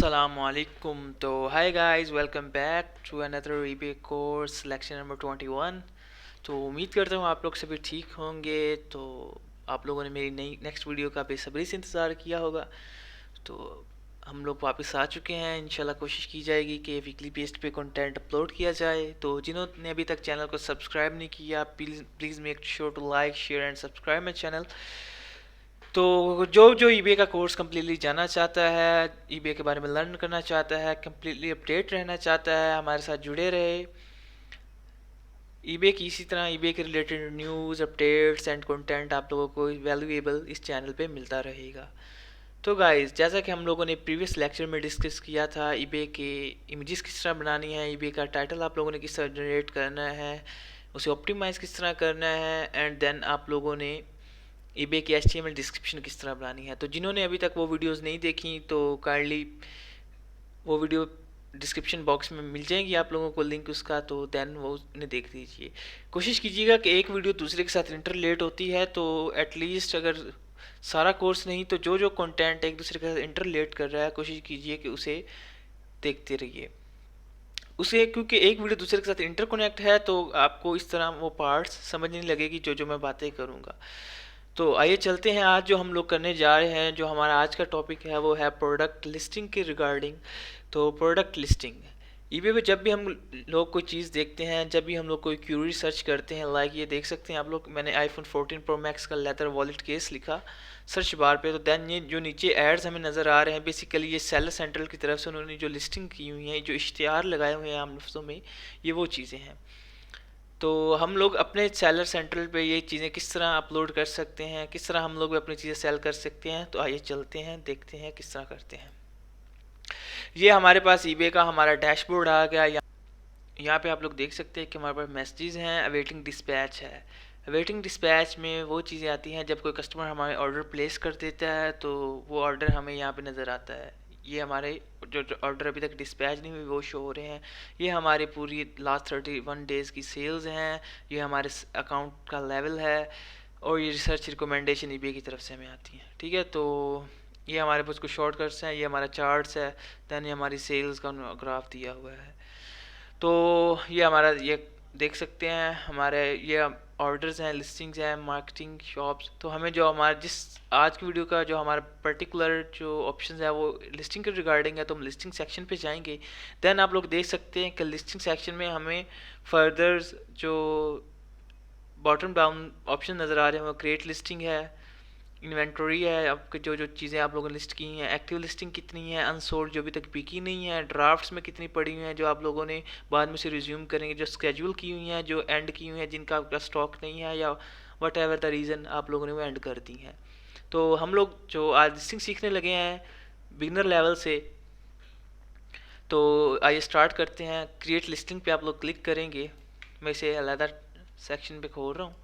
Assalamualaikum. तो hi guys, welcome back to another eBay course lecture number 21। तो उम्मीद करता हूँ आप लोग सभी ठीक होंगे। तो आप लोगों ने मेरी नई नेक्स्ट वीडियो का बेसब्री से इंतज़ार किया होगा। तो हम लोग वापस आ चुके हैं। इंशाल्लाह कोशिश की जाएगी कि वीकली बेस्ड पे कंटेंट अपलोड किया जाए। तो जिन्होंने अभी तक चैनल को सब्सक्राइब नहीं किया, please please make sure to like share and subscribe my channel. तो जो ईबे का कोर्स कम्प्लीटली जाना चाहता है, ईबे के बारे में लर्न करना चाहता है, कम्प्लीटली अपडेट रहना चाहता है, हमारे साथ जुड़े रहे। ईबे की इसी तरह ईबे के related news updates and content आप लोगों को वैल्यूएबल इस चैनल पे मिलता रहेगा। तो गाइस, जैसा कि हम लोगों ने प्रीवियस लेक्चर में डिस्कस किया था, ईबे के इमेजेस किस तरह बनानी है, ईबे का टाइटल आप लोगों ने किस तरह जनरेट करना है, उसे ऑप्टिमाइज़ किस तरह करना है, एंड देन आप लोगों ने ईबे की HTML डिस्क्रिप्शन किस तरह बनानी है। तो जिन्होंने अभी तक वो वीडियोस नहीं देखी तो काइंडली वो वीडियो डिस्क्रिप्शन बॉक्स में मिल जाएंगी आप लोगों को लिंक उसका, तो देन वो उन्हें देख लीजिए। कोशिश कीजिएगा कि एक वीडियो दूसरे के साथ इंटरलेट होती है, तो एटलीस्ट अगर सारा कोर्स नहीं तो जो जो कंटेंट एक दूसरे के साथ इंटरलेट कर रहा है, कोशिश कीजिए कि उसे देखते रहिए उसे, क्योंकि एक वीडियो दूसरे के साथ इंटरकनेक्ट है तो आपको इस तरह वो पार्ट्स समझ नहीं लगेगी जो जो मैं बातें करूँगा। तो आइए चलते हैं। आज जो हम लोग करने जा रहे हैं, जो हमारा आज का टॉपिक है, वो है प्रोडक्ट लिस्टिंग के रिगार्डिंग। तो प्रोडक्ट लिस्टिंग ईबे पे जब भी हम लोग कोई चीज़ देखते हैं, जब भी हम लोग कोई क्यूरी सर्च करते हैं, लाइक ये देख सकते हैं आप लोग, मैंने आईफोन 14 प्रो मैक्स का लेदर वॉलेट केस लिखा सर्च बार पे, तो देन ये जो नीचे एड्स हमें नज़र आ रहे हैं, बेसिकली ये सेलर सेंट्रल की तरफ से उन्होंने जो लिस्टिंग की हुई है, जो इश्तिहार लगाए हुए हैं आम लफ्ज़ों में, ये वो चीज़ें हैं। तो हम लोग अपने सेलर सेंट्रल पे ये चीज़ें किस तरह अपलोड कर सकते हैं, किस तरह हम लोग अपनी चीज़ें सेल कर सकते हैं। तो आइए चलते हैं, देखते हैं किस तरह करते हैं। ये हमारे पास ईबे का हमारा डैशबोर्ड आ गया। यहाँ पे आप लोग देख सकते हैं कि हमारे पास मैसेजेस हैं, अवेटिंग डिस्पैच है। अवेटिंग डिस्पैच में वो चीज़ें आती हैं जब कोई कस्टमर हमारे ऑर्डर प्लेस कर देता है, तो वो ऑर्डर हमें यहाँ पे नज़र आता है। ये हमारे जो ऑर्डर अभी तक डिस्पैच नहीं हुए वो शो हो रहे हैं। ये हमारी पूरी लास्ट 31 डेज़ की सेल्स हैं। ये हमारे अकाउंट का लेवल है, और ये रिसर्च रिकमेंडेशन ईबे की तरफ से हमें आती हैं। ठीक है, तो ये हमारे पास कुछ शॉर्टकट्स हैं, ये हमारा चार्ट्स है, दैन ये हमारी सेल्स का ग्राफ दिया हुआ है। तो ये हमारा ये देख सकते हैं हमारे ये ऑर्डर्स हैं, लिस्टिंग्स हैं, मार्केटिंग शॉप्स। तो हमें जो हमारा जिस आज की वीडियो का जो हमारा पर्टिकुलर जो ऑप्शन है वो लिस्टिंग के रिगार्डिंग है, तो हम लिस्टिंग सेक्शन पे जाएंगे। देन आप लोग देख सकते हैं कि लिस्टिंग सेक्शन में हमें फर्दर जो बॉटम डाउन ऑप्शन नज़र आ रहे हैं वो क्रिएट लिस्टिंग है, इन्वेंटरी है, आपके जो जो चीज़ें आप लोगों ने लिस्ट की हैं, एक्टिव लिस्टिंग कितनी है, अनसोल्ड जो अभी तक बिकी नहीं है, ड्राफ्ट्स में कितनी पड़ी हुई हैं जो आप लोगों ने बाद में से रिज्यूम करेंगे, जो स्केड्यूल की हुई हैं, जो एंड की हुई हैं, जिनका आपका स्टॉक नहीं है, या वट एवर द रीज़न आप लोगों ने वो एंड कर दी हैं। तो हम लोग जो आज लिस्टिंग सीखने लगे हैं बिगनर लेवल से, तो आइए स्टार्ट करते हैं। क्रिएट लिस्टिंग पे आप लोग क्लिक करेंगे। मैं इसे अलग सेक्शन पे खोल रहा हूँ।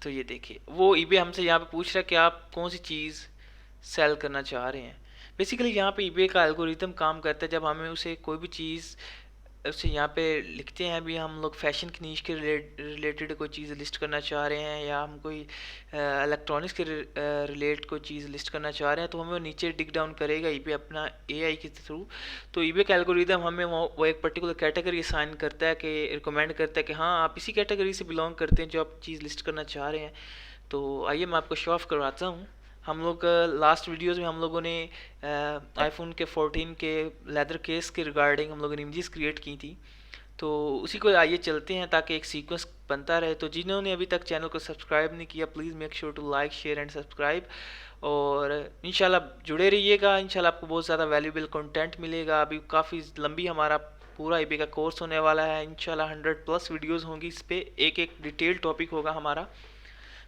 तो ये देखिए, वो ईबे हमसे यहाँ पे पूछ रहा है कि आप कौन सी चीज़ सेल करना चाह रहे हैं। बेसिकली यहाँ पे ईबे का एल्गोरिथम काम करता है। जब हमें उसे कोई भी चीज़ उसे यहाँ पे लिखते हैं, अभी हम लोग फैशन की नीश के रिलेटेड कोई चीज़ लिस्ट करना चाह रहे हैं, या हम कोई इलेक्ट्रॉनिक्स के रिलेट कोई चीज़ लिस्ट करना चाह रहे हैं, तो हमें वो नीचे डिग डाउन करेगा ईबे अपना AI के थ्रू। तो ईबे का एल्गोरिथम हमें वो एक पर्टिकुलर कैटेगरी असाइन करता है, कि रिकमेंड करता है कि हाँ आप इसी कैटेगरी से बिलोंग करते हैं जो आप चीज़ लिस्ट करना चाह रहे हैं। तो आइए मैं आपको शो ऑफ करवाता हूँ। हम लोग लास्ट वीडियोस में हम लोगों ने आईफोन के 14 के लेदर केस के रिगार्डिंग हम लोगों ने इमेजेस क्रिएट की थी। तो उसी को आइए चलते हैं ताकि एक सीक्वेंस बनता रहे। तो जिन्होंने अभी तक चैनल को सब्सक्राइब नहीं किया, please make sure to like share and subscribe, और इंशाल्लाह जुड़े रहिएगा। इंशाल्लाह आपको बहुत ज़्यादा वैल्यूबल कंटेंट मिलेगा। अभी काफ़ी लंबी हमारा पूरा ईबे का कोर्स होने वाला है। इंशाल्लाह 100+ वीडियोज़ होंगी इस पर, एक एक डिटेल टॉपिक होगा हमारा।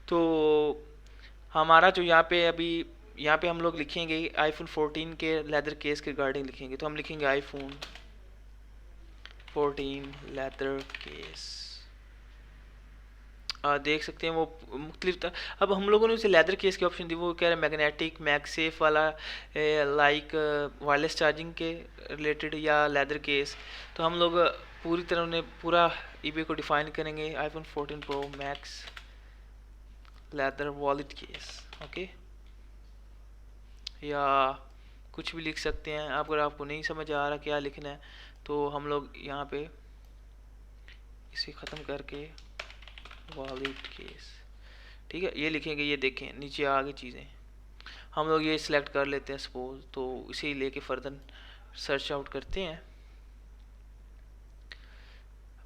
तो हमारा जो यहाँ पे अभी यहाँ पे हम लोग लिखेंगे आईफोन 14 के लेदर केस के रिगार्डिंग लिखेंगे। तो हम लिखेंगे आईफोन 14 लेदर केस। देख सकते हैं वो मुख्तलिफ अब हम लोगों ने उसे लेदर केस की ऑप्शन दी, वो कह रहे हैं मैग्नेटिक मैगसेफ वाला, लाइक वायरलेस चार्जिंग के रिलेटेड, या लेदर केस। तो हम लोग पूरी तरह उन्हें पूरा ईबे को डिफाइन करेंगे। IPhone 14 pro max leather wallet case. Okay, या कुछ भी लिख सकते हैं। अगर आपको नहीं समझ आ रहा क्या लिखना है तो हम लोग यहाँ पे इसे ख़त्म करके वॉलेट केस, ठीक है, ये लिखेंगे। ये देखें नीचे आ गई चीज़ें, हम लोग ये सिलेक्ट कर लेते हैं सपोज, तो इसे लेके फर्दर सर्च आउट करते हैं।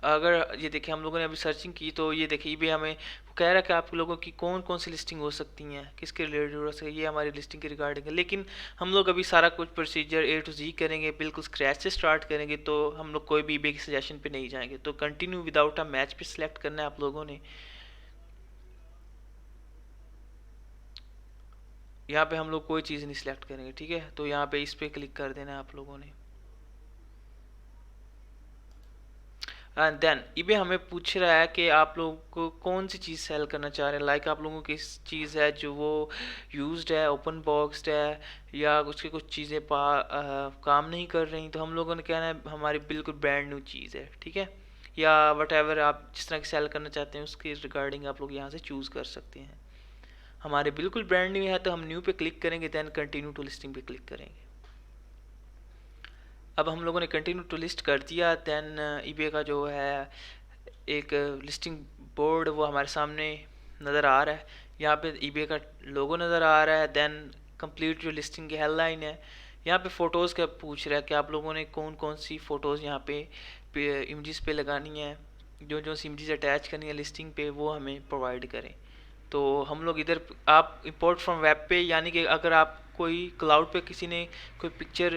अगर ये देखिए हम लोगों ने अभी सर्चिंग की तो ये देखिए ये भी हमें वो कह रहा है कि आप लोगों की कौन कौन सी लिस्टिंग हो सकती हैं, किसके रिलेटेड हो सकती है, ये हमारी लिस्टिंग के रिगार्डिंग है। लेकिन हम लोग अभी सारा कुछ प्रोसीजर ए टू जी करेंगे, बिल्कुल स्क्रैच से स्टार्ट करेंगे, तो हम लोग कोई भी ईबे की सजेशन पे नहीं जाएंगे। तो कंटिन्यू विदाउट अ मैच पे सिलेक्ट करना है आप लोगों ने। यहाँ पे हम लोग कोई चीज़ नहीं सिलेक्ट करेंगे, ठीक है। तो यहाँ पे इस पे क्लिक कर देना है आप लोगों ने। एंड देन eBay हमें पूछ रहा है कि आप लोगों को कौन सी चीज़ सेल करना चाह रहे हैं। लाइक आप लोगों की किस चीज़ है जो वो यूज्ड है, ओपन बॉक्स्ड है, या उसकी कुछ चीज़ें काम नहीं कर रही, तो हम लोगों ने कहना है हमारी बिल्कुल ब्रांड न्यू चीज़ है, ठीक है। या वट एवर आप जिस तरह की सेल करना चाहते हैं उसके रिगार्डिंग आप लोग यहाँ से चूज़ कर सकते हैं। हमारे बिल्कुल ब्रांड न्यू है तो हम न्यू पे क्लिक करेंगे, देन कंटिन्यू टू लिस्टिंग पे क्लिक करेंगे। अब हम लोगों ने कंटिन्यू टू लिस्ट कर दिया। देन eBay का जो है एक लिस्टिंग बोर्ड वो हमारे सामने नज़र आ रहा है। यहाँ पे eBay का लोगो नज़र आ रहा है। देन कंप्लीट जो लिस्टिंग की हेडलाइन है, यहाँ पे फ़ोटोज़ का पूछ रहा है कि आप लोगों ने कौन कौन सी फ़ोटोज़ यहाँ पे इमेजेस पे लगानी है, जो जो इमेजेस अटैच करनी है लिस्टिंग पे वो हमें प्रोवाइड करें। तो हम लोग इधर आप इंपोर्ट फ्रॉम वेब पे, यानी कि अगर आप कोई क्लाउड पे किसी ने कोई पिक्चर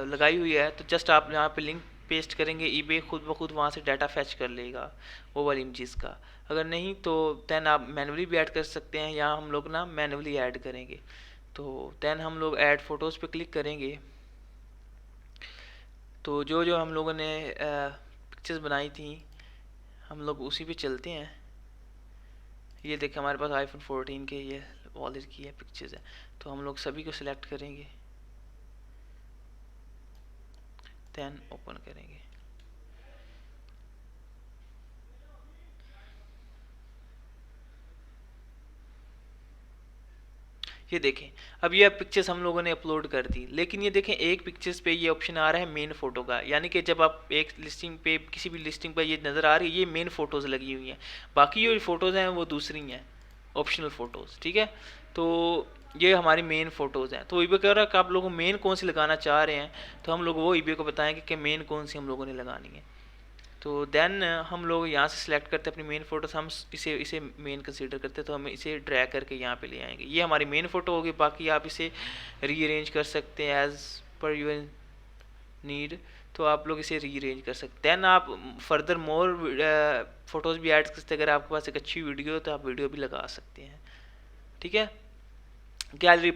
लगाई हुई है तो जस्ट आप यहाँ पे लिंक पेस्ट करेंगे, eBay खुद ब खुद वहाँ से डाटा फैच कर लेगा वो वाली इमेजेस का। अगर नहीं तो दैन आप मैनुअली भी ऐड कर सकते हैं, यहाँ हम लोग ना मैनुअली ऐड करेंगे। तो दैन हम लोग ऐड फ़ोटोज़ पे क्लिक करेंगे। तो जो जो हम लोगों ने पिक्चर्स बनाई थी हम लोग उसी पे चलते हैं। ये देखिए हमारे पास iPhone 14 के ये वॉलेट की है पिक्चर्स है, तो हम लोग सभी को सिलेक्ट करेंगे, देन ओपन करेंगे। ये देखें अब ये पिक्चर्स हम लोगों ने अपलोड कर दी, लेकिन ये देखें एक पिक्चर्स पे ये ऑप्शन आ रहा है मेन फ़ोटो का, यानी कि जब आप एक लिस्टिंग पे किसी भी लिस्टिंग पर ये नज़र आ रही है ये मेन फ़ोटोज़ लगी हुई हैं, बाकी जो फ़ोटोज़ हैं वो दूसरी हैं, ऑप्शनल फ़ोटोज़, ठीक है। तो ये हमारी मेन फ़ोटोज़ हैं। तो eBay कह रहा है कि आप लोग मेन कौन सी लगाना चाह रहे हैं, तो हम लोग वो eBay को बताएंगे कि मेन कौन सी हम लोगों ने लगानी है। तो देन हम लोग यहाँ से सिलेक्ट करते हैं अपनी मेन फ़ोटो, हम इसे इसे मेन कंसीडर करते हैं, तो हम इसे ड्रैग करके यहाँ पे ले आएंगे। ये हमारी मेन फ़ोटो होगी, बाकी आप इसे रीअरेंज कर सकते हैं एज़ पर यूर नीड, तो आप लोग इसे रीअरेंज कर सकते हैं। देन आप फर्दर मोर फ़ोटोज़ भी ऐड कर सकते हैं। अगर आपके पास एक अच्छी वीडियो हो तो आप वीडियो भी लगा सकते हैं, ठीक है। गैलरी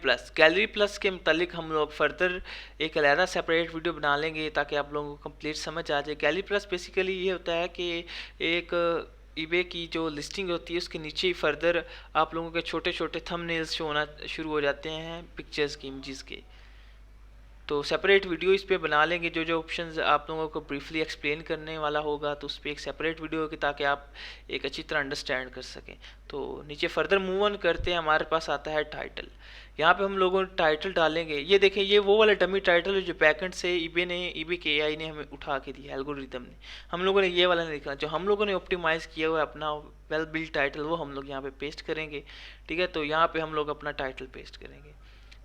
प्लस के मतलब हम लोग फर्दर एक अलहदा सेपरेट वीडियो बना लेंगे ताकि आप लोगों को कंप्लीट समझ आ जाए। गैलरी प्लस बेसिकली ये होता है कि एक eBay की जो लिस्टिंग होती है उसके नीचे ही फर्दर आप लोगों के छोटे छोटे थंबनेल्स शो होना शुरू हो जाते हैं पिक्चर्स की, इमेजेस के। तो सेपरेट वीडियो इस पे बना लेंगे, जो जो ऑप्शंस आप लोगों को ब्रीफली एक्सप्लेन करने वाला होगा तो उस पर एक सेपरेट वीडियो होगी ताकि आप एक अच्छी तरह अंडरस्टैंड कर सकें। तो नीचे फर्दर मूव ऑन करते हैं, हमारे पास आता है टाइटल। यहाँ पे हम लोगों टाइटल डालेंगे। ये देखें ये वो वाला डमी टाइटल है जो बैकेंड से eBay के एआई ने हमें उठा के दिया, एल्गोरिथम ने। हम लोगों ने ये वाला नहीं लिखना, जो हम लोगों ने ऑप्टिमाइज़ किया हुआ है अपना वेल बिल्ड टाइटल वो हम लोग यहाँ पे पेस्ट करेंगे, ठीक है। तो यहाँ पे हम लोग अपना टाइटल पेस्ट करेंगे।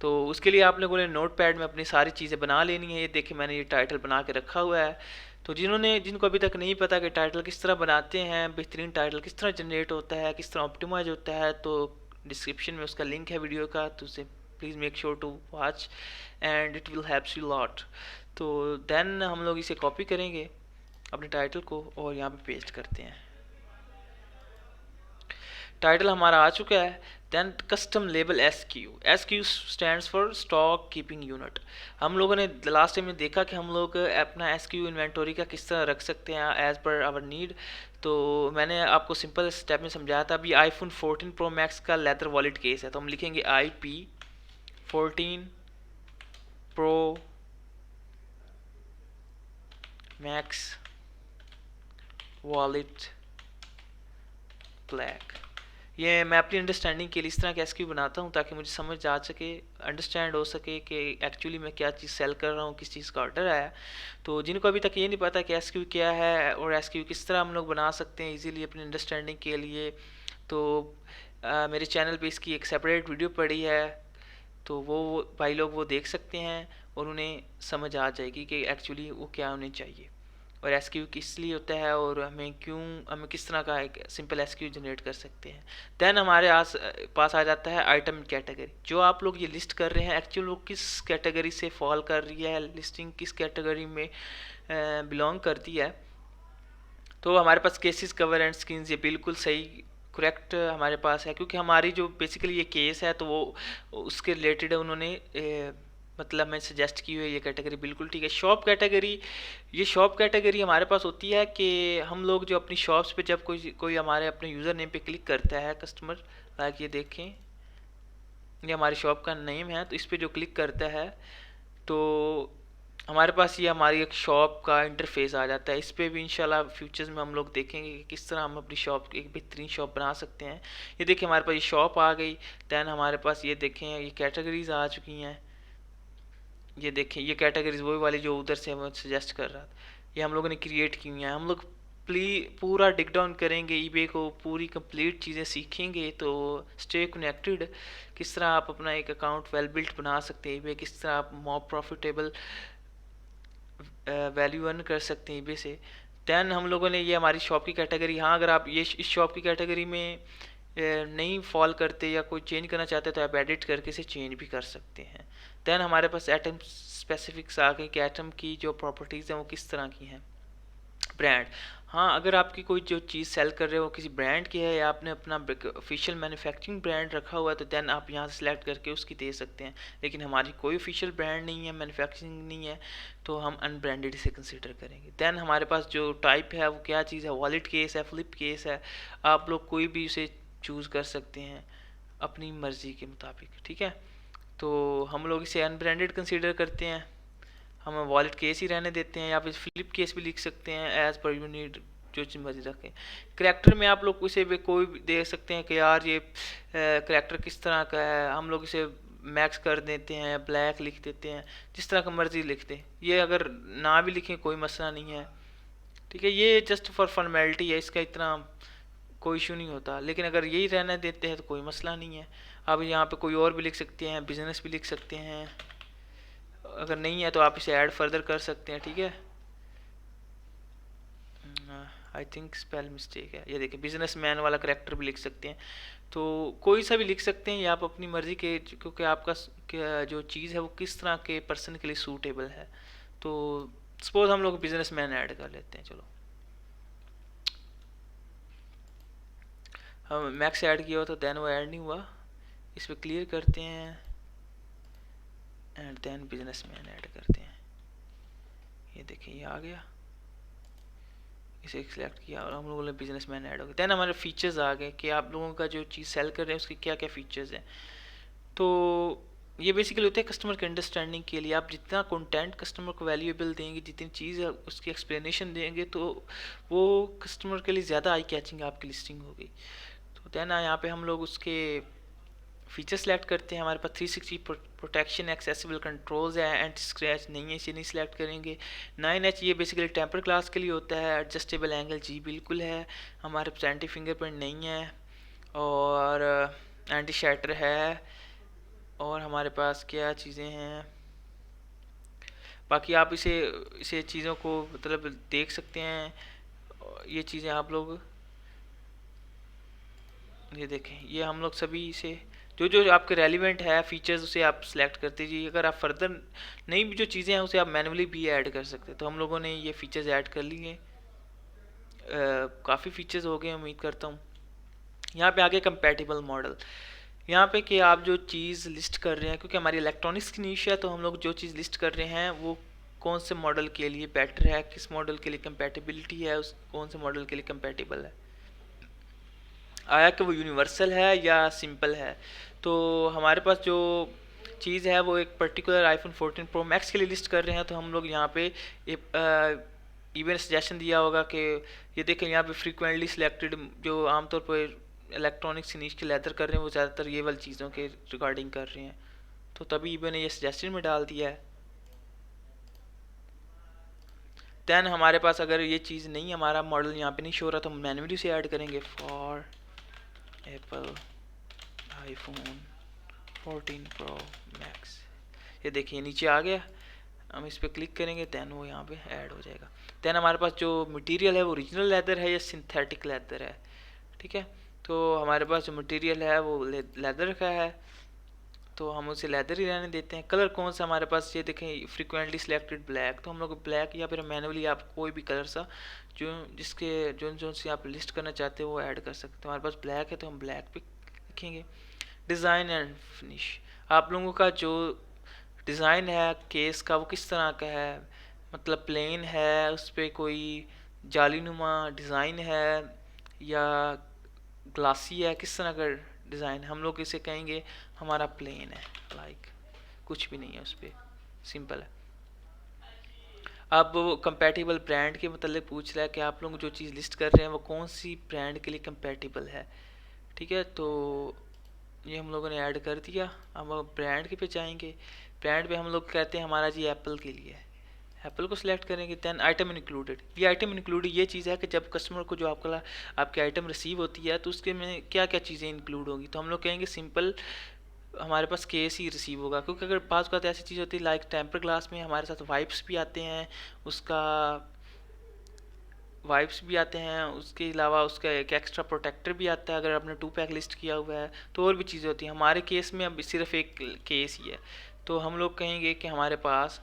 तो उसके लिए आप लोगों ने नोट पैड में अपनी सारी चीज़ें बना लेनी है। ये देखिए मैंने ये टाइटल बना के रखा हुआ है। तो जिनको अभी तक नहीं पता कि टाइटल किस तरह बनाते हैं, बेहतरीन टाइटल किस तरह जनरेट होता है, किस तरह ऑप्टिमाइज होता है, तो डिस्क्रिप्शन में उसका लिंक है वीडियो का, तो उसे please make sure to watch and it will helps you lot. तो देन हम लोग इसे कॉपी करेंगे अपने टाइटल को और यहाँ पे पेस्ट करते हैं। टाइटल हमारा आ चुका है। Then custom label SQ stands for stock keeping unit. हम लोगों ने लास्ट टाइम में देखा कि हम लोग अपना SQ इन्वेंटोरी का किस तरह रख सकते हैं एज पर आवर नीड। तो मैंने आपको सिंपल स्टेप में समझाया था। अभी iPhone 14 Pro Max का लेदर वॉलेट केस है, तो हम लिखेंगे IP 14 Pro Max wallet black, ये मैं अपनी अंडरस्टैंडिंग के लिए इस तरह के एसक्यू बनाता हूँ ताकि मुझे समझ आ सके, अंडरस्टैंड हो सके कि एक्चुअली मैं क्या चीज़ सेल कर रहा हूँ, किस चीज़ का ऑर्डर आया। तो जिनको अभी तक ये नहीं पता कि एसक्यू क्या है और एसक्यू किस तरह हम लोग बना सकते हैं इजीली अपनी अंडरस्टैंडिंग के लिए, तो मेरे चैनल पे इसकी एक सेपरेट वीडियो पड़ी है, तो वो भाई लोग वो देख सकते हैं और उन्हें समझ आ जाएगी कि एक्चुअली वो क्या उन्हें चाहिए और एसक्यू किस लिए होता है और हमें किस तरह का एक सिंपल एसक्यू जनरेट कर सकते हैं। देन हमारे पास आ जाता है आइटम कैटेगरी। जो आप लोग ये लिस्ट कर रहे हैं एक्चुअल वो किस कैटेगरी से फॉल कर रही है, लिस्टिंग किस कैटेगरी में बिलोंग करती है। तो हमारे पास केसेस कवर एंड स्किन्स ये बिल्कुल सही करेक्ट हमारे पास है, क्योंकि हमारी जो बेसिकली ये केस है तो वो उसके रिलेटेड उन्होंने मतलब मैं सजेस्ट की हुई ये कैटेगरी बिल्कुल ठीक है। शॉप कैटेगरी, ये शॉप कैटेगरी हमारे पास होती है कि हम लोग जो अपनी शॉप्स पे जब कोई कोई हमारे अपने यूज़र नेम पे क्लिक करता है कस्टमर, लाइक ये देखें ये हमारी शॉप का नेम है, तो इस पर जो क्लिक करता है तो हमारे पास ये हमारी एक शॉप का इंटरफेस आ जाता है। इस पे भी इंशाल्लाह फ्यूचर्स में हम लोग देखेंगे कि किस तरह हम अपनी शॉप एक बेहतरीन शॉप बना सकते हैं। ये देखिए हमारे पास ये शॉप आ गई। दैन हमारे पास ये देखें ये कैटेगरीज आ चुकी हैं। ये देखें ये कैटेगरीज वही वाली जो उधर से मैं सजेस्ट कर रहा था, ये हम लोगों ने क्रिएट की हुई हैं। हम लोग पूरा डिग डाउन करेंगे ईबे को, पूरी कंप्लीट चीज़ें सीखेंगे। तो स्टे कनेक्टेड, किस तरह आप अपना एक अकाउंट वेल बिल्ट बना सकते हैं ईबे, किस तरह आप मोर प्रॉफिटेबल वैल्यू अर्न कर सकते हैं ईबे से। दैन हम लोगों ने ये हमारी शॉप की कैटेगरी, हाँ अगर आप ये इस शॉप की कैटेगरी में नहीं फॉल करते या कोई चेंज करना चाहते तो आप एडिट करके इसे चेंज भी कर सकते हैं। दैन हमारे पास एटम स्पेसिफिक्स आ गए कि एटम की जो प्रॉपर्टीज़ हैं वो किस तरह की हैं। ब्रांड, हाँ अगर आपकी कोई जो चीज़ सेल कर रहे हो किसी ब्रांड की है या आपने अपना ऑफिशियल मैन्युफैक्चरिंग ब्रांड रखा हुआ है तो देन आप यहाँ से सिलेक्ट करके उसकी दे सकते हैं। लेकिन हमारी कोई ऑफिशियल ब्रांड नहीं है, मैन्युफैक्चरिंग नहीं है, तो हम अनब्रांडेड इसे कंसिडर करेंगे। देन हमारे पास जो टाइप है वो क्या चीज़ है, वॉलेट केस है, फ्लिप केस है, आप लोग कोई भी उसे चूज़ कर सकते हैं अपनी मर्ज़ी के मुताबिक, ठीक है। तो हम लोग इसे अनब्रांडेड कंसिडर करते हैं, हम वॉलेट केस ही रहने देते हैं, या फिर फ्लिप केस भी लिख सकते हैं एज पर यू नीड, जो चीज़ मर्जी रखें। करेक्टर में आप लोग इसे भी कोई भी दे सकते हैं कि यार ये करेक्टर किस तरह का है, हम लोग इसे मैक्स कर देते हैं, ब्लैक लिख देते हैं, जिस तरह का मर्जी लिख दें। ये अगर ना भी लिखें कोई मसला नहीं है, ठीक है, ये जस्ट फॉर फॉर्मेलिटी है, इसका इतना कोई इशू नहीं होता। लेकिन अगर यही रहने देते हैं तो कोई मसला नहीं है। अब यहाँ पे कोई और भी लिख सकते हैं, बिजनेस भी लिख सकते हैं, अगर नहीं है तो आप इसे ऐड फर्दर कर सकते हैं, ठीक है। आई थिंक स्पेल मिस्टेक है, ये देखिए बिजनेस मैन वाला करेक्टर भी लिख सकते हैं, तो कोई सा भी लिख सकते हैं, या आप अपनी मर्ज़ी के, क्योंकि आपका जो चीज़ है वो किस तरह के पर्सन के लिए सूटेबल है। तो सपोज हम लोग बिजनेस मैन ऐड कर लेते हैं, चलो हम मैक्स ऐड किया हो तो देन वो ऐड नहीं हुआ, इस पर क्लियर करते हैं and then business man add करते हैं। ये देखिए ये आ गया, इसे सिलेक्ट किया और हम लोगों ने बिजनेस मैन ऐड हो गया। देन हमारे फीचर्स आ गए कि आप लोगों का जो चीज़ सेल कर रहे हैं उसके क्या क्या फीचर्स हैं। तो ये बेसिकली होता है कस्टमर के अंडरस्टैंडिंग के लिए। आप जितना कंटेंट कस्टमर को वैल्यूएबल देंगे, जितनी चीज़ है उसकी एक्सप्लेनेशन देंगे, तो वो कस्टमर के लिए ज़्यादा आई कैचिंग आपकी लिस्टिंग होगी। तो देन यहाँ पे हम लोग उसके फीचर सेलेक्ट करते हैं। हमारे पास 360 प्रोटेक्शन, एक्सेसिबल कंट्रोल्स है, एंटी स्क्रैच नहीं है, इसे नहीं सिलेक्ट करेंगे। 9H ये बेसिकली टेम्पर ग्लास के लिए होता है। एडजस्टेबल एंगल जी बिल्कुल है। हमारे पास एंटी फिंगरप्रिंट नहीं है, और एंटी शैटर है, और हमारे पास क्या चीज़ें हैं बाकी। आप इसे इसे चीज़ों को मतलब देख सकते हैं, ये चीज़ें आप लोग ये देखें, ये हम लोग सभी इसे जो जो आपके रेलिवेंट है फीचर्स उसे आप सिलेक्ट करते जाइए। अगर आप फर्दर नई भी जो चीज़ें हैं उसे आप मैनुअली भी ऐड कर सकते हैं। तो हम लोगों ने ये फीचर्स ऐड कर लिए, काफ़ी फीचर्स हो गए उम्मीद करता हूँ। यहाँ पे आगे कंपैटिबल मॉडल, यहाँ पे कि आप जो चीज़ लिस्ट कर रहे हैं, क्योंकि हमारी इलेक्ट्रॉनिक्स की नीश है, तो हम लोग जो चीज़ लिस्ट कर रहे हैं वो कौन से मॉडल के लिए बेटर है, किस मॉडल के लिए कंपैटिबिलिटी है, उस कौन से मॉडल के लिए कंपैटिबल है, आया कि वो यूनिवर्सल है या सिंपल है। तो हमारे पास जो चीज़ है वो एक पर्टिकुलर आईफोन 14 प्रो मैक्स के लिए लिस्ट कर रहे हैं, तो हम लोग यहाँ पे इवन सजेशन दिया होगा कि ये देखें यहाँ पे फ्रीक्वेंटली सिलेक्टेड जो आमतौर पर इलेक्ट्रॉनिक्स से नीच के लेदर कर रहे हैं वो ज़्यादातर ये वाली चीज़ों के रिगार्डिंग कर रहे हैं, तो तभी ईबे ने ये सजेशन में डाल दिया है। दैन हमारे पास अगर ये चीज़ नहीं, हमारा मॉडल यहाँ पे नहीं शो रहा, तो हम मैन्युअली से ऐड करेंगे for Apple iPhone 14 pro max. ये देखिए नीचे आ गया, हम इस पर क्लिक करेंगे दैन वो यहाँ पे ऐड हो जाएगा। दैन हमारे पास जो मटेरियल है वो ओरिजिनल लेदर है या सिंथेटिक लेदर है, ठीक है। तो हमारे पास जो मटेरियल है वो लेदर का है, तो हम उसे लेदर ही रहने देते हैं। कलर कौन सा हमारे पास, ये देखें फ्रीक्वेंटली सिलेक्टेड ब्लैक, तो हम लोग ब्लैक या फिर मैनुअली आप कोई भी कलर सा जो जिसके जो से आप लिस्ट करना चाहते हो वो ऐड कर सकते हैं। हमारे पास ब्लैक है तो हम ब्लैक पे लिखेंगे। डिज़ाइन एंड फिनिश, आप लोगों का जो डिज़ाइन है केस का वो किस तरह का है, मतलब प्लेन है, उस पर कोई जालीनुमा डिज़ाइन है या ग्लासी है, किस तरह का डिज़ाइन। हम लोग इसे कहेंगे हमारा प्लेन है, लाइक कुछ भी नहीं है उस पर, सिंपल है। अब वो कंपैटिबल ब्रांड के मतलब पूछ रहा है कि आप लोग जो चीज़ लिस्ट कर रहे हैं वो कौन सी ब्रांड के लिए कंपैटिबल है, ठीक है। तो ये हम लोगों ने ऐड कर दिया। अब ब्रांड के पे जाएंगे, ब्रांड पे हम लोग कहते हैं हमारा जी एप्पल के लिए है, एप्पल को सिलेक्ट करेंगे। दैन आइटम इंक्लूडेड, ये आइटम इंक्लूडेड ये चीज़ है कि जब कस्टमर को जो आपकी आइटम रिसीव होती है तो उसके में क्या क्या चीज़ें इंक्लूड होंगी, तो हम लोग कहेंगे सिंपल हमारे पास केस ही रिसीव होगा, क्योंकि अगर पास बात ऐसी चीज़ होती है लाइक टेम्पर ग्लास में हमारे साथ वाइप्स भी आते हैं, उसका वाइप्स भी आते हैं, उसके अलावा उसका एक एक्स्ट्रा प्रोटेक्टर भी आता है अगर आपने 2 पैक लिस्ट किया हुआ है, तो और भी चीज़ें होती हैं। हमारे केस में अब सिर्फ एक केस ही है, तो हम लोग कहेंगे कि हमारे पास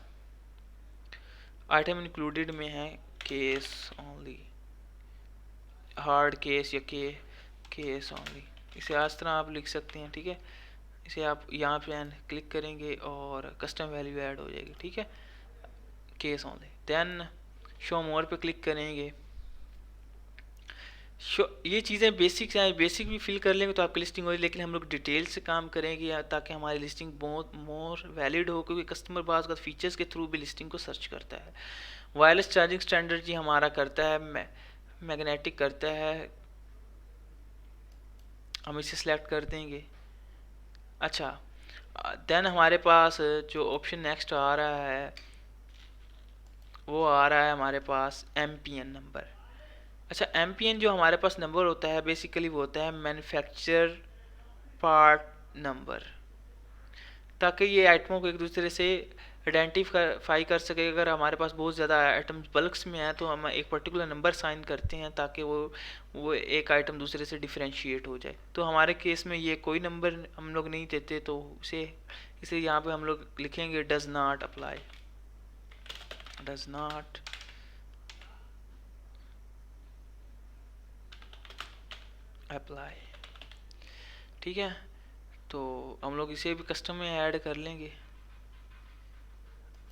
आइटम इंक्लूडेड में है केस ओनली, हार्ड केस या केस ओनली, इसे आज तरह आप लिख सकते हैं, ठीक है। इसे आप यहाँ पे क्लिक करेंगे और कस्टम वैल्यू ऐड हो जाएगी, ठीक है, case only. Then show more पे क्लिक करेंगे। ये चीज़ें बेसिक हैं, बेसिक भी फिल कर लेंगे तो आपकी लिस्टिंग होगी, लेकिन हम लोग डिटेल से काम करेंगे ताकि हमारी लिस्टिंग बहुत मोर वैलिड हो, क्योंकि कस्टमर बाज़ का फीचर्स के थ्रू भी लिस्टिंग को सर्च करता है। वायरलेस चार्जिंग स्टैंडर्ड जी हमारा करता है मैग्नेटिक करता है, हम इसे सिलेक्ट कर देंगे। अच्छा, देन हमारे पास जो ऑप्शन नेक्स्ट आ रहा है वो आ रहा है हमारे पास MPN नंबर। अच्छा, MPN जो हमारे पास नंबर होता है बेसिकली वो होता है मैन्युफैक्चर पार्ट नंबर, ताकि ये आइटमों को एक दूसरे से आइडेंटिफाई कर सके। अगर हमारे पास बहुत ज़्यादा आइटम्स बल्क्स में हैं तो हम एक पर्टिकुलर नंबर साइन करते हैं ताकि वो एक आइटम दूसरे से डिफरेंशिएट हो जाए। तो हमारे केस में ये कोई नंबर हम लोग नहीं देते, तो इसे यहाँ पे हम लोग लिखेंगे does not apply, does not apply, ठीक है। तो हम लोग इसे भी कस्टम में ऐड कर लेंगे।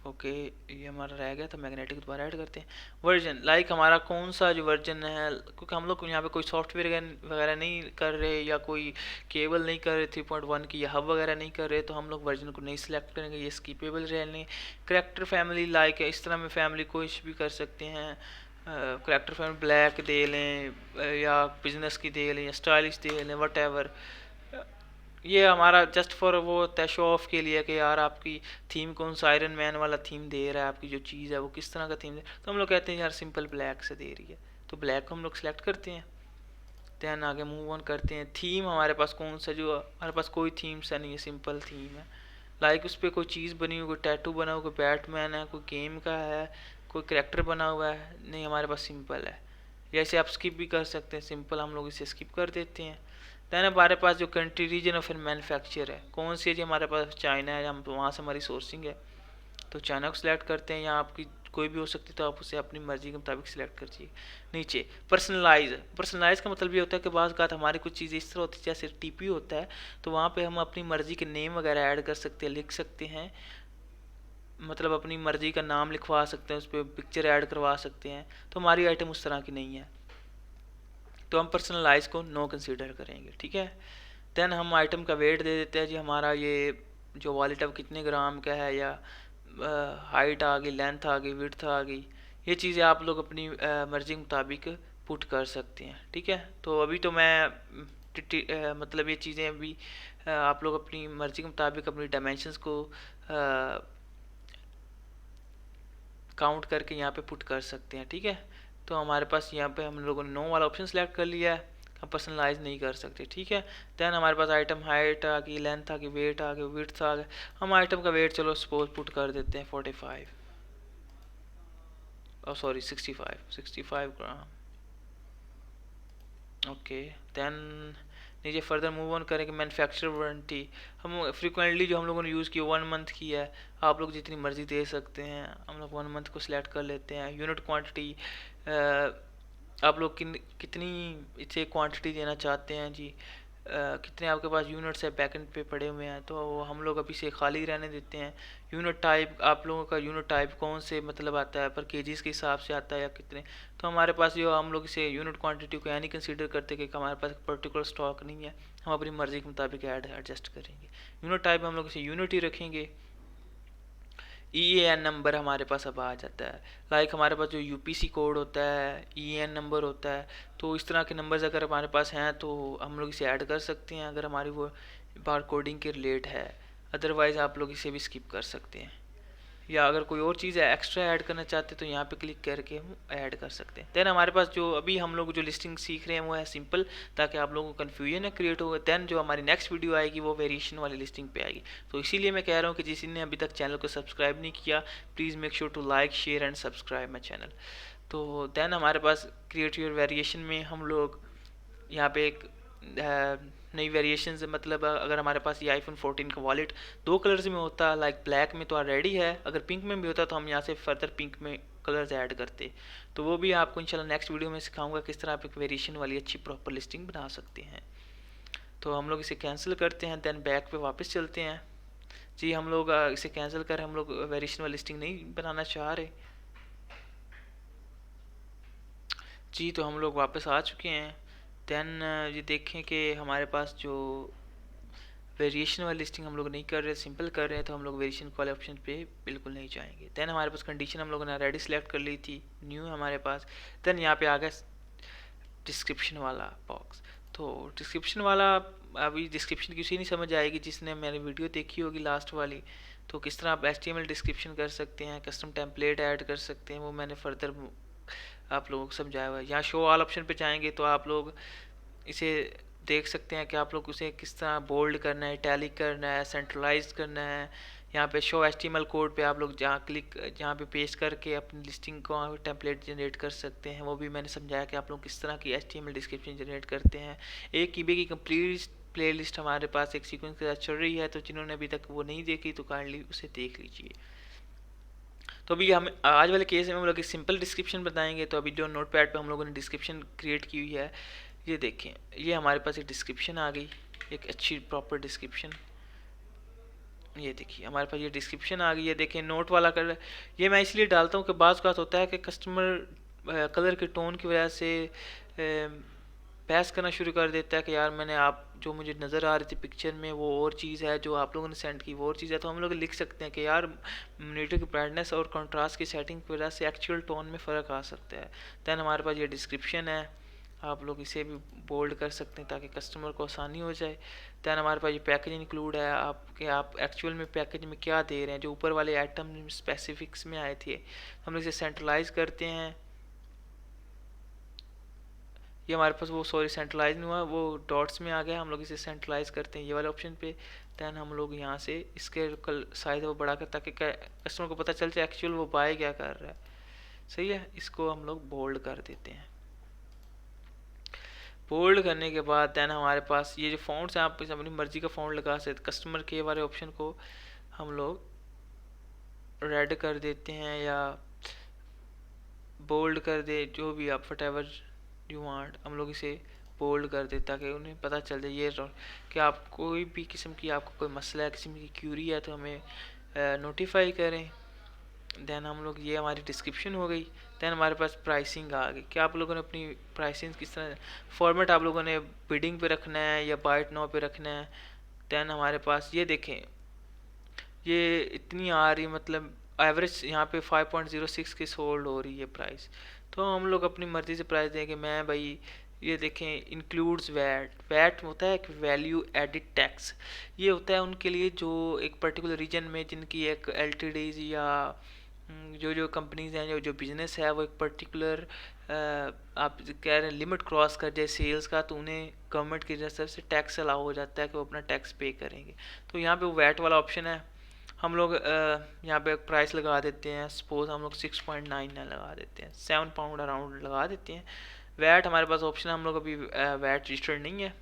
ओके, ये हमारा रह गया था मैग्नेटिक, दोबारा ऐड करते हैं। वर्जन, लाइक हमारा कौन सा जो वर्जन है, क्योंकि हम लोग यहाँ पे कोई सॉफ्टवेयर वगैरह नहीं कर रहे या कोई केबल नहीं कर रहे 3.1 की या हब वगैरह नहीं कर रहे, तो हम लोग वर्जन को नहीं सिलेक्ट करेंगे, ये स्कीपेबल रहने। करेक्टर फैमिली, लाइक इस तरह में फैमिली कुछ भी कर सकते हैं, करेक्टर फैमिली ब्लैक दे लें या बिजनेस की दे लें या स्टाइलिश दे लें, वट एवर। ये हमारा जस्ट फॉर वो होता है शो ऑफ के लिए कि यार आपकी थीम कौन सा आयरन मैन वाला थीम दे रहा है, आपकी जो चीज़ है वो किस तरह का थीम दे, तो हम लोग कहते हैं यार सिंपल ब्लैक से दे रही है, तो ब्लैक को हम लोग सेलेक्ट करते हैं। दैन आगे मूव ऑन करते हैं। थीम हमारे पास कौन सा, जो हमारे पास कोई थीम सा नहीं है, सिंपल थीम है। लाइक उस पर कोई चीज़ बनी हुई, कोई टैटू बना हुआ, कोई बैटमैन है, कोई गेम का है, कोई करेक्टर बना हुआ है, नहीं हमारे पास सिंपल है। या इसे आप स्किप भी कर सकते हैं, सिंपल हम लोग इसे स्किप कर देते हैं। दैन हमारे पास जो कंट्री रीजन और फिर मैन्युफैक्चर है कौन सी है जी, हमारे पास चाइना है, हम वहाँ से हमारी सोर्सिंग है, तो चाइना को सिलेक्ट करते हैं, या आपकी कोई भी हो सकती है तो आप उसे अपनी मर्जी के मुताबिक सिलेक्ट करिए। नीचे पर्सनलाइज का मतलब ये होता है कि बाज़ बात हमारी कुछ चीज़ें इस तरह होती है जैसे टीपी होता है, तो वहाँ पे हम अपनी मर्जी के नेम वगैरह ऐड कर सकते हैं, लिख सकते हैं, मतलब अपनी मर्जी का नाम लिखवा सकते हैं, उस पर पिक्चर ऐड करवा सकते हैं। तो हमारी आइटम उस तरह की नहीं है, तो हम पर्सनलाइज को नो कंसीडर करेंगे, ठीक है। देन हम आइटम का वेट दे देते हैं जी, हमारा ये जो वॉलेट अब कितने ग्राम का है, या हाइट आ गई, लेंथ आ गई, विड्थ आ गई, ये चीज़ें आप लोग अपनी मर्जी के मुताबिक पुट कर सकते हैं, ठीक है। तो अभी तो मैं मतलब ये चीज़ें अभी आप लोग अपनी मर्ज़ी के मुताबिक अपनी डायमेंशंस को काउंट करके यहाँ पे पुट कर सकते हैं, ठीक है। तो हमारे पास यहाँ पे हम लोगों ने नो वाला ऑप्शन सेलेक्ट कर लिया है, हम पर्सनलाइज नहीं कर सकते, ठीक है। देन हमारे पास आइटम हाइट आ गई, लेंथ आ गई, वेट आ गया, विड्थ आ गया। हम आइटम का वेट चलो सपोज पुट कर देते हैं 45, सॉरी 65 ग्राम। ओके, देन नीचे फर्दर मूव ऑन करेंगे। मैन्युफैक्चरर वारंटी हम फ्रिक्वेंटली जो हम लोगों ने यूज़ की 1 मंथ की है, आप लोग जितनी मर्ज़ी दे सकते हैं। हम लोग 1 मंथ को सिलेक्ट कर लेते हैं। यूनिट क्वांटिटी आप लोग कितनी इसे क्वांटिटी देना चाहते हैं जी, कितने आपके पास यूनिट्स है बैकएंड पे पड़े हुए हैं, तो हम लोग अभी से खाली रहने देते हैं। यूनिट टाइप आप लोगों का यूनिट टाइप कौन से मतलब आता है, पर केजीज के हिसाब से आता है या कितने, तो हमारे पास जो हम लोग इसे यूनिट क्वांटिटी को यानी कंसीडर करते कि हमारे पास पर्टिकुलर स्टॉक नहीं है, हम अपनी मर्ज़ी के मुताबिक एडजस्ट करेंगे। यूनिट टाइप हम लोग इसे यूनिट ही रखेंगे। EAN नंबर हमारे पास अब आ जाता है। लाइक हमारे पास जो UPC कोड होता है, EAN नंबर होता है, तो इस तरह के नंबर्स अगर हमारे पास हैं तो हम लोग इसे ऐड कर सकते हैं अगर हमारी वो बार कोडिंग के रिलेट है। अदरवाइज़ आप लोग इसे भी स्किप कर सकते हैं, या अगर कोई और चीज़ एक्स्ट्रा ऐड करना चाहते हैं तो यहाँ पे क्लिक करके हम ऐड कर सकते हैं। देन हमारे पास जो अभी हम लोग जो लिस्टिंग सीख रहे हैं वो है सिंपल, ताकि आप लोगों को कन्फ्यूजन ना क्रिएट हो। देन जो हमारी नेक्स्ट वीडियो आएगी वो वेरिएशन वाली लिस्टिंग पे आएगी। तो इसीलिए मैं कह रहा हूँ कि जिसने अभी तक चैनल को सब्सक्राइब नहीं किया, please make sure to like share and subscribe my channel. तो देन हमारे पास क्रिएट योर वेरिएशन में हम लोग यहाँ पे एक नई वेरिएशंस, मतलब अगर हमारे पास ये iPhone 14 का वॉलेट 2 कलर्स में होता, लाइक ब्लैक में तो ऑलरेडी है, अगर पिंक में भी होता तो हम यहाँ से फर्दर पिंक में कलर्स ऐड करते। तो वो भी आपको इंशाल्लाह नेक्स्ट वीडियो में सिखाऊंगा किस तरह आप एक वेरिएशन वाली अच्छी प्रॉपर लिस्टिंग बना सकते हैं। तो हम लोग इसे कैंसिल करते हैं, देन बैक पे वापस चलते हैं। जी हम लोग इसे कैंसिल कर, हम लोग वेरिएशन वाली लिस्टिंग नहीं बनाना चाह रहे जी। तो हम लोग वापस आ चुके हैं। देन ये देखें कि हमारे पास जो वेरिएशन वाली लिस्टिंग हम लोग नहीं कर रहे, सिंपल कर रहे हैं, तो हम लोग वेरिएशन वाले ऑप्शन पे बिल्कुल नहीं जाएंगे। देन हमारे पास कंडीशन हम लोगों ने ऑलरेडी सिलेक्ट कर ली थी, न्यू हमारे पास। देन यहाँ पे आ गया डिस्क्रिप्शन वाला बॉक्स। तो डिस्क्रिप्शन वाला, अभी डिस्क्रिप्शन किसी नहीं समझ आएगी जिसने मेरी वीडियो देखी होगी लास्ट वाली, तो किस तरह आप HTML डिस्क्रिप्शन कर सकते हैं, कस्टम टेम्पलेट ऐड कर सकते हैं, वो मैंने फर्दर आप लोगों को समझाया हुआ है। यहाँ शो ऑल ऑप्शन पे जाएंगे तो आप लोग इसे देख सकते हैं कि आप लोग उसे किस तरह बोल्ड करना है, इटैलिक करना है, सेंट्रलाइज करना है। यहाँ पे शो HTML कोड पे आप लोग जहाँ पे पेस्ट करके अपनी लिस्टिंग को टेम्पलेट जनरेट कर सकते हैं। वो भी मैंने समझाया कि आप लोग किस तरह की HTML डिस्क्रिप्शन जनरेट करते हैं। एक eBay की कंप्लीट प्लेलिस्ट हमारे पास एक सीक्वेंस के साथ चल रही है, तो जिन्होंने अभी तक वो नहीं देखी तो काइंडली उसे देख लीजिए। तो अभी हम आज वाले केस में हम लोग सिंपल डिस्क्रिप्शन बताएंगे। तो अभी जो नोटपैड पे हम लोगों ने डिस्क्रिप्शन क्रिएट की हुई है, ये देखें, ये हमारे पास एक डिस्क्रिप्शन आ गई, एक अच्छी प्रॉपर डिस्क्रिप्शन। ये देखिए हमारे पास ये डिस्क्रिप्शन आ गई है। देखें नोट वाला कलर, ये मैं इसलिए डालता हूँ कि बाज़ बात होता है कि कस्टमर कलर के टोन की वजह से बहस करना शुरू कर देता है कि यार मैंने आप जो मुझे नज़र आ रही थी पिक्चर में वो और चीज़ है, जो आप लोगों ने सेंड की वो और चीज़ है। तो हम लोग लिख सकते हैं कि यार मॉनिटर की ब्राइटनेस और कंट्रास्ट की सेटिंग की वजह से एक्चुअल टोन में फ़र्क आ सकता है। दैन हमारे पास ये डिस्क्रिप्शन है, आप लोग इसे भी बोल्ड कर सकते हैं ताकि कस्टमर को आसानी हो जाए। दैन हमारे पास ये पैकेज इंक्लूड है, आप एक्चुअल में पैकेज में क्या दे रहे हैं, जो ऊपर वाले आइटम स्पेसिफिक्स में आए थे हम लोग इसे सेंट्रलाइज करते हैं। ये हमारे पास वो सॉरी सेंट्रलाइज नहीं हुआ, वो डॉट्स में आ गया, हम लोग इसे सेंट्रलाइज करते हैं ये वाले ऑप्शन पे। दैन हम लोग यहाँ से इसके साइज वो बढ़ा कर, ताकि कस्टमर को पता चल जाए एक्चुअल वो बाय क्या कर रहा है। सही है, इसको हम लोग बोल्ड कर देते हैं। बोल्ड करने के बाद दैन हमारे पास ये जो फ़ॉन्ट्स हैं, आप अपनी मर्ज़ी का फ़ॉन्ट लगा सकते। कस्टमर के वाले ऑप्शन को हम लोग रेड कर देते हैं या बोल्ड कर दे, जो भी आप व्हाटएवर यू वांट, हम लोग इसे बोल्ड कर दे ताकि उन्हें पता चल जाए ये कि आप कोई भी किस्म की आपको कोई मसला है, किस्म की क्यूरी है तो हमें नोटिफाई करें। देन हम लोग ये हमारी डिस्क्रिप्शन हो गई। देन हमारे पास प्राइसिंग आ गई कि आप लोगों ने अपनी प्राइसिंग किस तरह फॉर्मेट आप लोगों ने बिडिंग पे रखना है या बाइट नाउ पे रखना है। देन हमारे पास ये देखें, ये इतनी आ रही, मतलब एवरेज यहाँ पे 5.06 की सोल्ड हो रही है प्राइस। तो हम लोग अपनी मर्ज़ी से प्राइस देंगे। मैं भाई ये देखें इंक्लूड्स वैट। वैट होता है एक वैल्यू एडिड टैक्स। ये होता है उनके लिए जो एक पर्टिकुलर रीजन में जिनकी एक एलटीडीज या जो जो कंपनीज हैं, जो जो बिजनेस है वो एक पर्टिकुलर आप कह रहे हैं लिमिट क्रॉस कर जाए सेल्स का, तो उन्हें गवर्नमेंट की तरफ से टैक्स अलाउ हो जाता है कि वो अपना टैक्स पे करेंगे। तो यहाँ पे वो वैट वाला ऑप्शन है। हम लोग यहाँ पे प्राइस लगा देते हैं, सपोज हम लोग 6.99 लगा देते हैं, £7 अराउंड लगा देते हैं। वैट हमारे पास ऑप्शन है, हम लोग अभी वैट रजिस्टर्ड नहीं है।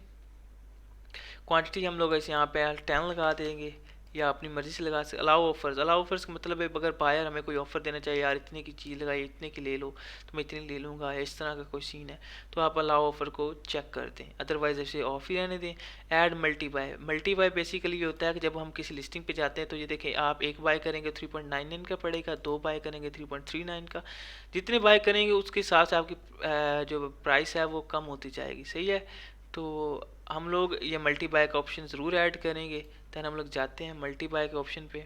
क्वांटिटी हम लोग ऐसे यहाँ पे 10 लगा देंगे या अपनी मर्ज़ी से लगा सकते। अलाउ ऑफर्स, अलाउ ऑफर्स का मतलब है अगर बायर हमें कोई ऑफ़र देना चाहिए, यार इतने की चीज़ लगाई, इतने की ले लो, तो मैं इतनी ले लूँगा, या इस तरह का कोई सीन है, तो आप अलाउ ऑफ़र को चेक कर दें, अदरवाइज़ ऐसे ऑफ ही रहने दें। Add multi buy, multi buy basically ये होता है कि जब हम किसी लिस्टिंग पे जाते हैं तो ये देखें आप एक बाय करेंगे 3.99 का पड़ेगा, दो बाय करेंगे 3.39 का। जितने बाय करेंगे उसके हिसाब से आपकी जो प्राइस है वो कम होती जाएगी, सही है। तो हम लोग ये मल्टी बाय का ऑप्शन ज़रूर ऐड करेंगे। दैन हम लोग जाते हैं मल्टी बाय के ऑप्शन पे,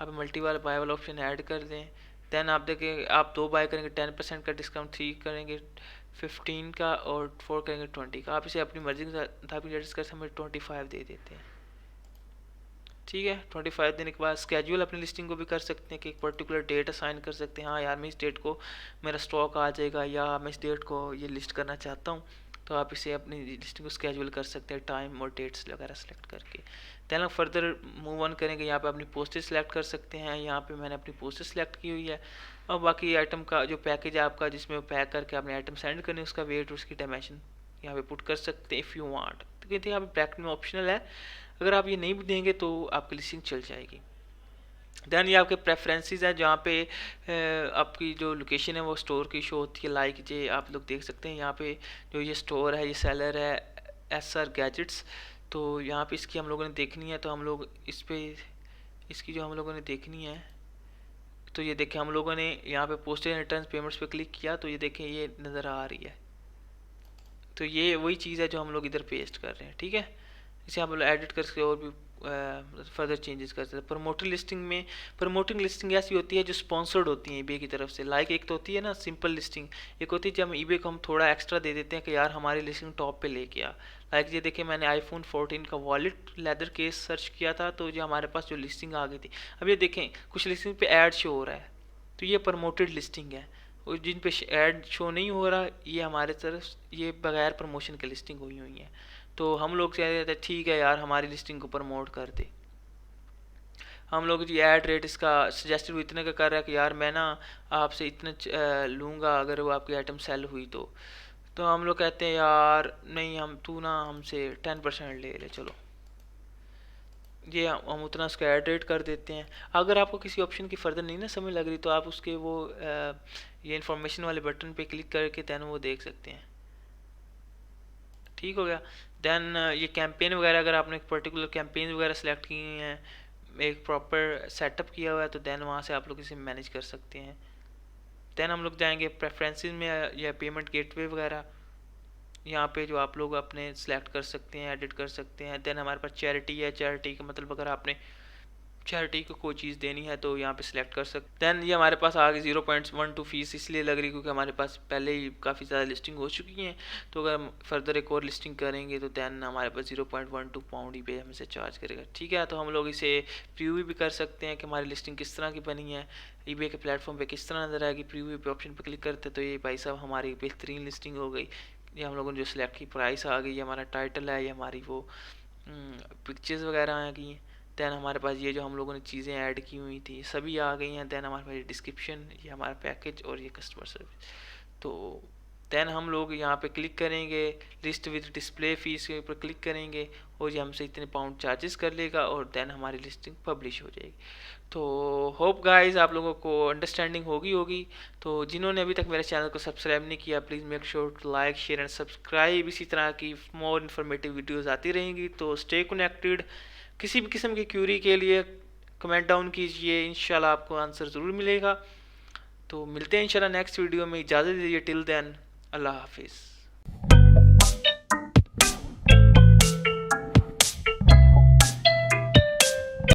आप मल्टी बाय वाला ऑप्शन ऐड कर दें। दैन आप देखें आप दो बाय करेंगे 10% का डिस्काउंट, 3 करेंगे 15 का, और 4 करेंगे 20 का। आप इसे अपनी मर्जी के मुताबिक एडजस्ट कर, हमें 25 दे देते हैं, ठीक है। 25 देने के बाद स्केड्यूल अपनी लिस्टिंग को भी कर सकते हैं कि एक पर्टिकुलर डेट असाइन कर सकते हैं, हाँ यार मैं इस डेट को मेरा स्टॉक आ जाएगा, या मैं इस डेट को ये लिस्ट करना चाहता हूँ, तो आप इसे अपनी लिस्टिंग को स्केड्यूल कर सकते हैं टाइम और डेट्स वगैरह सेलेक्ट करके। दैन फर्दर मूव ऑन करेंगे, यहाँ पे अपनी पोस्टेज सेलेक्ट कर सकते हैं। यहाँ पे मैंने अपनी पोस्टेज सेलेक्ट की हुई है, और बाकी आइटम का जो पैकेज है आपका जिसमें वो पैक करके आपने आइटम सेंड करनी है, उसका वेट और उसकी डायमेंशन यहाँ पे पुट कर सकते हैं इफ़ यू वांट। तो कहते हैं यहाँ पे ब्रैकेट में ऑप्शनल है, अगर आप ये नहीं भी देंगे तो आपकी लिस्टिंग चल जाएगी। दैन ये आपके प्रेफरेंसेस है, जहाँ पे आपकी जो लोकेशन है वो स्टोर की शो होती है। लाइक ये आप लोग देख सकते हैं यहाँ पे जो ये स्टोर है, ये सेलर है SR गैजेट्स। तो यहाँ पे इसकी हम लोगों ने देखनी है, तो हम लोग इस पे इसकी जो हम लोगों ने देखनी है, तो ये देखें हम लोगों ने यहाँ पे पोस्टेज रिटर्न पेमेंट्स पे क्लिक किया, तो ये देखें ये नज़र आ रही है। तो ये वही चीज़ है जो हम लोग इधर पेस्ट कर रहे हैं, ठीक है। इसे आप लोग एडिट करके और भी फर्दर चेंजेस कर सकते हैं। प्रमोटिंग लिस्टिंग में, प्रमोटिंग लिस्टिंग ऐसी होती है जो स्पॉन्सर्ड होती है ईबे की तरफ से। लाइक एक तो होती है ना सिंपल लिस्टिंग, एक होती है जब ईबे को हम थोड़ा एक्स्ट्रा दे देते हैं कि यार हमारी लिस्टिंग टॉप पे लेके आ। लाइक ये देखिए मैंने iPhone 14 का वॉलेट लेदर केस सर्च किया था, तो जो हमारे पास जो लिस्टिंग आ गई थी, अब ये देखें कुछ लिस्टिंग पे ऐड शो हो रहा है, तो ये प्रमोटेड लिस्टिंग है। और जिन पे ऐड शो नहीं हो रहा, ये हमारे तरफ ये बगैर प्रमोशन के लिस्टिंग हुई हुई है। तो हम लोग कह रहे थे ठीक है यार हमारी लिस्टिंग को प्रमोट कर दे। हम लोग जी ऐड रेट इसका सजेस्टेड इतने का कर रहा है कि यार मैं ना आपसे इतने लूँगा अगर वो आपकी आइटम सेल हुई तो हम लोग कहते हैं यार नहीं, हम तू ना हमसे 10% ले ले, चलो ये हम उतना उसका ऐड रेट कर देते हैं। अगर आपको किसी ऑप्शन की फर्दर नहीं ना समझ लग रही, तो आप उसके वो ये इन्फॉर्मेशन वाले बटन पे क्लिक करके दैन वो देख सकते हैं, ठीक हो गया। दैन ये कैंपेन वगैरह अगर आपने एक पर्टिकुलर कैंपेन वगैरह सेलेक्ट की हैं, एक प्रॉपर सेटअप किया हुआ है, तो दैन वहाँ से आप लोग इसे मैनेज कर सकते हैं। दैन हम लोग जाएंगे प्रेफरेंसेस में या पेमेंट गेटवे वगैरह, यहाँ पे जो आप लोग अपने सेलेक्ट कर सकते हैं, एडिट कर सकते हैं। दैन हमारे पास चैरिटी है, चैरिटी का मतलब अगर आपने चैरिटी को कोई चीज़ देनी है तो यहाँ पे सिलेक्ट कर सकते। दैन ये हमारे पास आगे 0.12 फीस इसलिए लग रही क्योंकि हमारे पास पहले ही काफ़ी ज़्यादा लिस्टिंग हो चुकी हैं, तो अगर हम फर्दर एक और लिस्टिंग करेंगे तो दैन हमारे पास 0.12 पाउंड ही पे हमसे चार्ज करेगा, ठीक है। तो हम लोग इसे प्रीव्यू भी कर सकते हैं कि हमारी लिस्टिंग किस तरह की बनी है, ईबे के प्लेटफॉर्म पे किस तरह नज़र आएगी। प्रीव्यू पे ऑप्शन पे क्लिक करते तो ये भाई साहब हमारी बेहतरीन लिस्टिंग हो गई। ये हम लोगों ने जो सिलेक्ट की प्राइस आ गई, ये हमारा टाइटल है, ये हमारी वो पिक्चर्स वगैरह आ गई हैं। दैन हमारे पास ये जो हम लोगों ने चीज़ें ऐड की हुई थी सभी आ गई हैं। दैन हमारे पास ये डिस्क्रिप्शन, ये हमारा पैकेज और ये कस्टमर सर्विस। तो दैन हम लोग यहाँ पे क्लिक करेंगे, लिस्ट विद डिस्प्ले फीस के ऊपर क्लिक करेंगे और ये हमसे इतने पाउंड चार्जेस कर लेगा और दैन हमारी लिस्टिंग पब्लिश हो जाएगी। तो होप गाइस आप लोगों को अंडरस्टैंडिंग होगी। तो जिन्होंने अभी तक मेरे चैनल को सब्सक्राइब नहीं किया, please make sure to like share and subscribe. इसी तरह की मोर इन्फॉर्मेटिव वीडियोज़ आती रहेंगी, तो स्टे कनेक्टेड। किसी भी किस्म की क्यूरी के लिए कमेंट डाउन कीजिए, इंशाल्लाह आपको आंसर ज़रूर मिलेगा। तो मिलते हैं इंशाल्लाह नेक्स्ट वीडियो में, इजाज़त दीजिए, टिल देन अल्लाह हाफिज़।